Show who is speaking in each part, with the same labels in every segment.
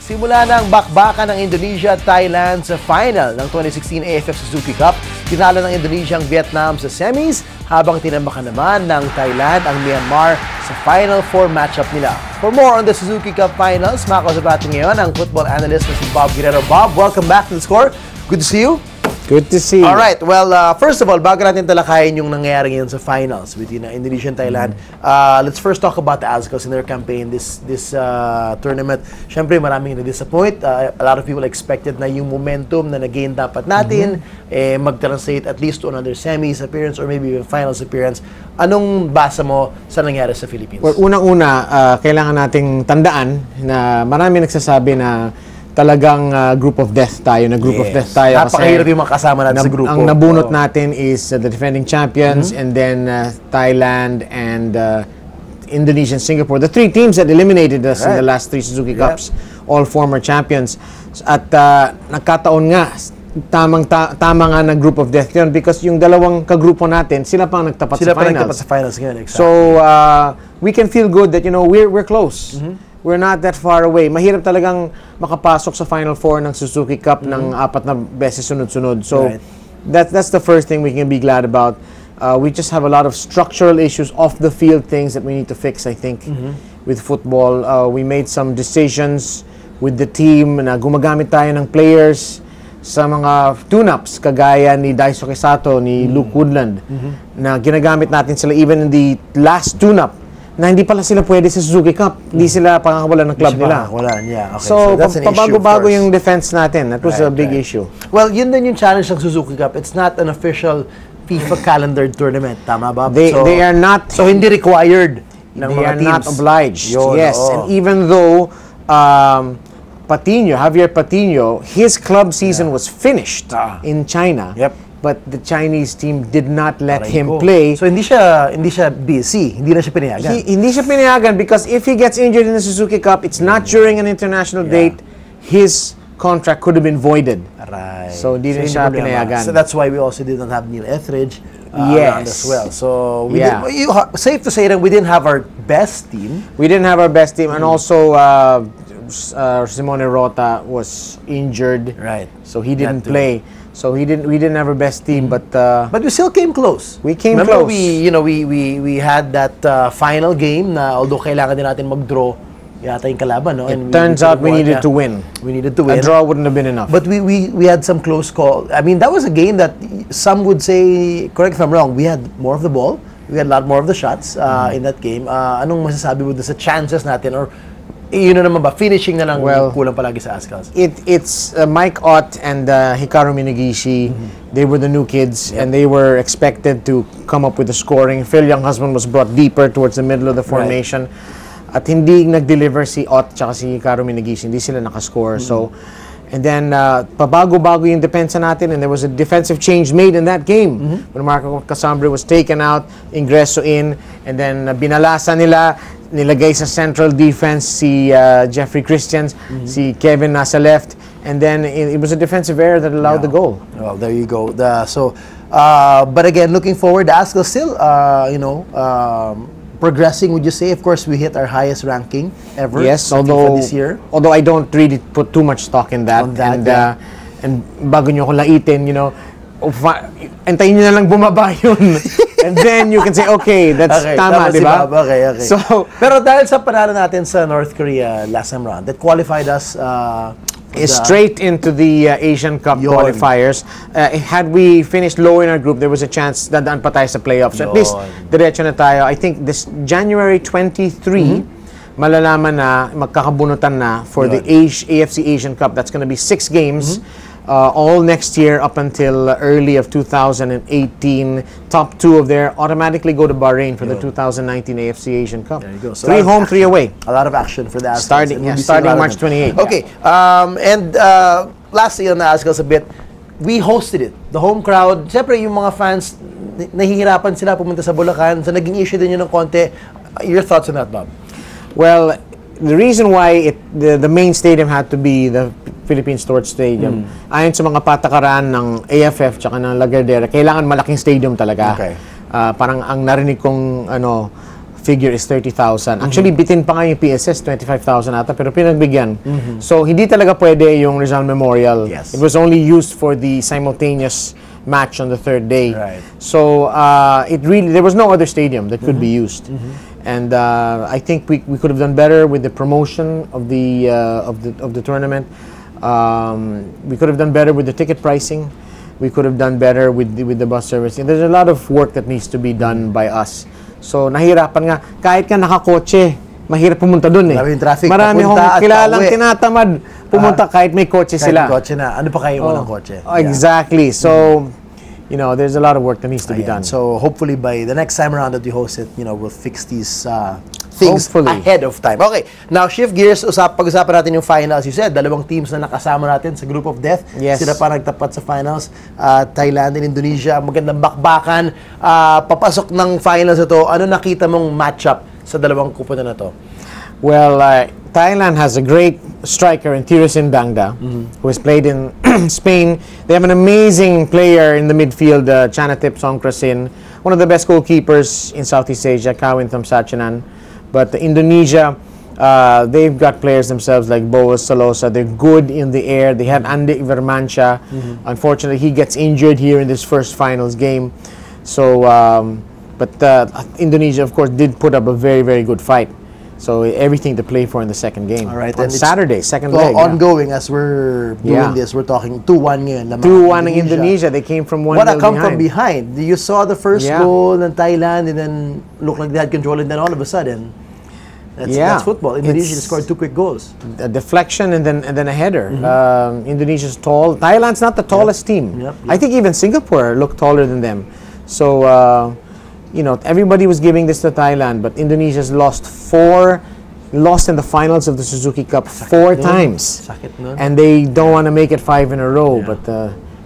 Speaker 1: Simula ng bakbakan ng Indonesia at Thailand sa final ng 2016 AFF Suzuki Cup. Tinalo ng Indonesia ang Vietnam sa semis habang tinambakan naman ng Thailand ang Myanmar sa Final 4 matchup nila. For more on the Suzuki Cup Finals, makakausap natin ngayon ang football analyst na si Bob Guerrero. Bob, welcome back to The Score. Good to see you.
Speaker 2: Good to see you.
Speaker 1: Alright, well, first of all, bago natin talakayin yung nangyayari ngayon sa finals between Indonesia and Thailand, let's first talk about the Azkals in their campaign this tournament. Siyempre, maraming na-disappoint. A lot of people expected na yung momentum na nag-gain dapat natin mag-translate at least to another semis appearance or maybe even finals appearance. Anong basa mo sa nangyari sa Philippines?
Speaker 2: Well, unang-una, kailangan nating tandaan na marami nagsasabi na talagang group of death tayo, group of death tayo.
Speaker 1: Napakahirap yung makasama natin sa grupo.
Speaker 2: Ang nabunot natin is the defending champions and then Thailand and Indonesia and Singapore. The three teams that eliminated us in the last 3 Suzuki Cups, all former champions. At nagkataon nga, tama nga na group of death yun because yung dalawang kagrupo natin, sila pang nagtapat sa finals. Sila pang nagtapat sa finals ngayon, exactly. So, we can feel good that, you know, we're close. We're not that far away. Mahirap talagang makapasok sa Final Four ng Suzuki Cup ng 4 na beses sunod-sunod. So, that's the first thing we can be glad about. We just have a lot of structural issues, off-the-field things that we need to fix, I think, with football. We made some decisions with the team na gumagamit tayo ng players sa mga tune-ups, kagaya ni Daisuke Sato, ni Luke Woodland, na ginagamit natin sila even in the last tune-up na hindi pala sila pwede sa Suzuki Cup. Hindi sila pangakawalan ng club nila.
Speaker 1: Yeah, okay.
Speaker 2: So pabago-bago yung defense natin. That was a big issue.
Speaker 1: Well, yun din yung challenge ng Suzuki Cup. It's not an official FIFA calendar tournament. Tama ba?
Speaker 2: They are not.
Speaker 1: So hindi required ng
Speaker 2: they
Speaker 1: mga
Speaker 2: are
Speaker 1: teams.
Speaker 2: not obliged.
Speaker 1: Yun,
Speaker 2: yes, and even though Javier Patino, his club season was finished in China. But the Chinese team did not let him play.
Speaker 1: So hindi siya busy, hindi na siya pinayagan.
Speaker 2: Hindi siya pinayagan because if he gets injured in the Suzuki Cup, it's not during an international date. His contract could have been voided.
Speaker 1: Right.
Speaker 2: So hindi siya pinayagan.
Speaker 1: So that's why we also didn't have Neil Etheridge around as well. So we safe to say that we didn't have our best team.
Speaker 2: We didn't have our best team, and also Simone Rota was injured.
Speaker 1: Right.
Speaker 2: So he didn't play. So we didn't have our best team, but
Speaker 1: we still came close.
Speaker 2: We came
Speaker 1: Remember
Speaker 2: close.
Speaker 1: We had that final game na although kailangan din natin mag-draw yata yung kalaban, no?
Speaker 2: It turns out we needed to win.
Speaker 1: We needed to win.
Speaker 2: A draw wouldn't have been enough.
Speaker 1: But we had some close call. I mean, that was a game that some would say, correct if I'm wrong, we had more of the ball. We had a lot more of the shots in that game. Anong masasabi mo sa chances natin or yun na naman ba, finishing na lang kulang palagi sa Azkals?
Speaker 2: It's Mike Ott and Hikaru Minagishi. They were the new kids and they were expected to come up with the scoring. Phil Younghusband was brought deeper towards the middle of the formation. At hindi nag-deliver si Ott tsaka si Hikaru Minagishi. Hindi sila nakascore. So, and then pabago-bago yung depensa natin and there was a defensive change made in that game. When Marco Casambre was taken out, Ingreso in, and then binalasa nila, nilagay sa central defense si Jeffrey Christians, si Kevin nasa left, and then it was a defensive error that allowed the goal.
Speaker 1: Well, there you go. But again, looking forward, the Azkals still, progressing, would you say? Of course, we hit our highest ranking ever.
Speaker 2: Yes,
Speaker 1: this year.
Speaker 2: Although I don't really put too much stock in that. And bago nyo ko laitin, you know, antayin nyo na lang bumaba yun. And then you can say, okay, that's tama, di ba?
Speaker 1: Okay. So, pero dahil sa panalo natin sa North Korea last time round, that qualified us
Speaker 2: straight into the Asian Cup qualifiers. Had we finished low in our group, there was a chance that daan pa tayo sa playoffs. So at least, diretso na tayo. I think this January 23, malalaman na, magkakabunutan na for the AFC Asian Cup. That's going to be 6 games. All next year up until early of 2018. Top 2 of there automatically go to Bahrain for the 2019 AFC Asian Cup. There you go. So 3 home, 3 away.
Speaker 1: A lot of action for the Azkals.
Speaker 2: Starting March 28.
Speaker 1: Okay. And lastly on the Azkals a bit, we hosted it. The home crowd, siyempre yung mga fans, nahihirapan sila pumunta sa Bulacan. So naging issue din yun ng konti. Your thoughts on that, Bob?
Speaker 2: Well, the reason why the main stadium had to be the Philippine Storage Stadium, ayon sa mga patakaran ng AFF tsaka ng Lagardère, kailangan malaking stadium talaga. Parang ang narinig kong figure is 30,000. Actually, bitin pa nga yung PSS, 25,000 ata, pero pinagbigyan. So, hindi talaga pwede yung Rizal Memorial.
Speaker 1: Yes.
Speaker 2: It was only used for the simultaneous match on the third day.
Speaker 1: Right.
Speaker 2: So, there was no other stadium that could be used. And I think we could have done better with the promotion of the tournament. We could have done better with the ticket pricing. We could have done better with the bus service. And there's a lot of work that needs to be done by us. So, nahirapan nga. Kahit ka nakakotse, mahirap pumunta dun eh.
Speaker 1: Maraming traffic.
Speaker 2: Marami akong kilalang tinatamad pumunta kahit may kotse sila.
Speaker 1: Kahit kotse na. Ano pa kayo mo ng kotse?
Speaker 2: Exactly. So, there's a lot of work that needs to be done.
Speaker 1: So, hopefully by the next time around that you host it, we'll fix these things
Speaker 2: Hopefully.
Speaker 1: ahead of time. Okay, now shift gears, pag-usapan natin yung finals. You said, dalawang teams na nakasama natin sa group of death.
Speaker 2: Yes.
Speaker 1: Sila pa nagtapat sa finals. Thailand and Indonesia, magandang bakbakan. Papasok ng finals ito, ano nakita mong matchup sa dalawang kupunan na to?
Speaker 2: Well, Thailand has a great striker in Tirisin Bangda, who has played in Spain. They have an amazing player in the midfield, Chanatip Songkrasin, one of the best goalkeepers in Southeast Asia, Kawin Thamsachanan. But Indonesia, they've got players themselves like Boas Salosa. They're good in the air. They have Andy Vermancha. Unfortunately, he gets injured here in this first finals game. So, but Indonesia, of course, did put up a very, very good fight. So everything to play for in the second game.
Speaker 1: All right,
Speaker 2: on Saturday, second leg.
Speaker 1: Ongoing as we're doing this, we're talking 2-1 ngayon.
Speaker 2: 2-1 in Indonesia. They came from 1-0
Speaker 1: What a come from behind. You saw the first goal in Thailand and then looked like they had control and then all of a sudden, that's football. Indonesia scored 2 quick goals.
Speaker 2: A deflection and then a header. Indonesia's tall. Thailand's not the tallest team. I think even Singapore looked taller than them. So, everybody was giving this to Thailand, but Indonesia's lost in the finals of the Suzuki Cup 4 times. And they don't want to make it 5 in a row. But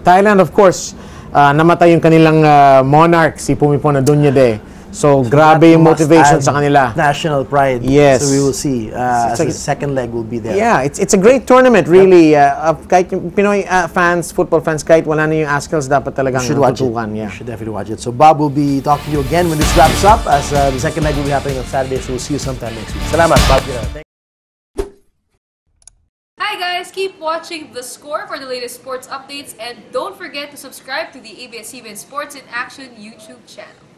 Speaker 2: Thailand, of course, namatay yung kanilang monarch, si Pumipon Adunjade. So grabe yung motivation sa kanila.
Speaker 1: National pride.
Speaker 2: Yes.
Speaker 1: So we will see. The second leg will be there.
Speaker 2: Yeah, it's a great tournament, really. Kahit yung Pinoy football fans, kahit wala na yung ASCALs, dapat talagang tutukan.
Speaker 1: You should definitely watch it. So Bob will be talking to you again when this wraps up, as the second leg will be happening on Saturday. So we'll see you sometime next week. Salamat, Bob Guerrero.
Speaker 3: Hi guys, keep watching The Score for the latest sports updates, and don't forget to subscribe to the ABS-CBN Sports in Action YouTube channel.